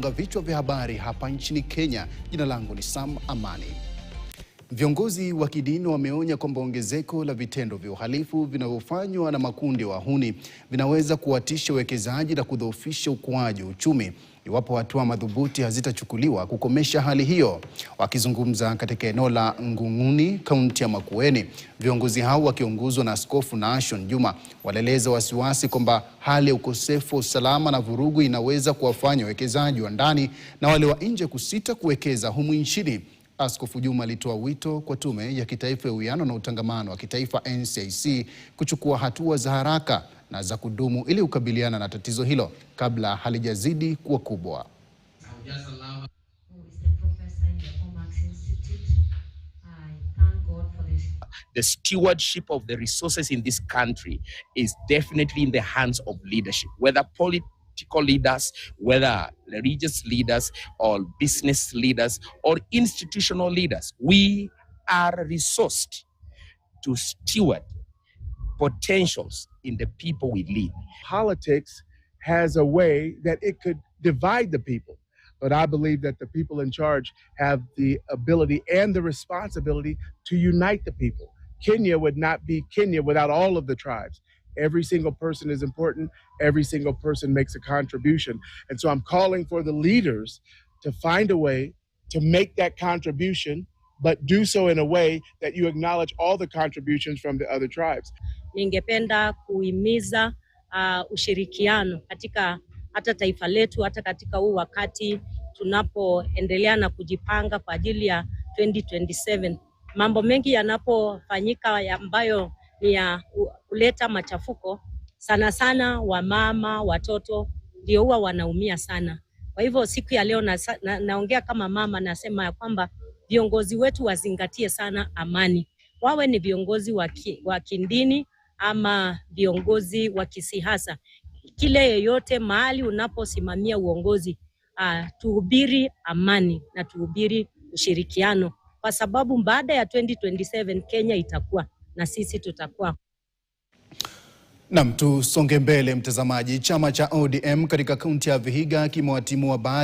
kugonga vichwa vya habari hapa nchini Kenya. Jina langu ni Sam Amani. Viongozi wa kidini wameonya kwamba ongezeko la vitendo vya uhalifu vinavyofanywa na makundi wahuni vinaweza kuwatisha uwekezaji na kudhoofisha ukuaji wa uchumi iwapo hatua madhubuti hazitachukuliwa kukomesha hali hiyo. Wakizungumza katika eneo la Ngunguni, kaunti ya Makueni, viongozi hao wakiongozwa na Askofu Nashon Juma walieleza wasiwasi kwamba hali ya ukosefu wa usalama na vurugu inaweza kuwafanya wawekezaji wa ndani na wale wa nje kusita kuwekeza humu nchini. Askofu Juma alitoa wito kwa Tume ya Kitaifa ya Uwiano na Utangamano wa Kitaifa NCIC kuchukua hatua za haraka na za kudumu ili kukabiliana na tatizo hilo kabla halijazidi kuwa kubwa. The stewardship of the resources in this country is definitely in the hands of leadership, whether political leaders, whether religious leaders or business leaders or institutional leaders. We are resourced to steward potentials in the people we lead. Politics has a way that it could divide the people, but I believe that the people in charge have the ability and the responsibility to unite the people. Kenya would not be Kenya without all of the tribes. Every single person is important. Every single person makes a contribution. And so I'm calling for the leaders to find a way to make that contribution, but do so in a way that you acknowledge all the contributions from the other tribes. Ningependa kuhimiza ushirikiano katika hata taifa letu, hata katika huu wakati tunapoendelea na kujipanga kwa ajili ya 2027. Mambo mengi yanapofanyika ambayo ni ya kuleta machafuko, sana sana wamama, watoto ndio huwa wanaumia sana. Kwa hivyo siku ya leo naongea kama mama, nasema ya kwamba viongozi wetu wazingatie sana amani. Wawe ni viongozi wa kidini ama viongozi wa kisiasa. Kile yeyote mahali unaposimamia uongozi, tuhubiri amani na tuhubiri ushirikiano, kwa sababu baada ya 2027 Kenya itakuwa na sisi tutakuwa. Tusonge mbele mtazamaji. Chama cha ODM katika kaunti ya Vihiga kimewatimua baadhi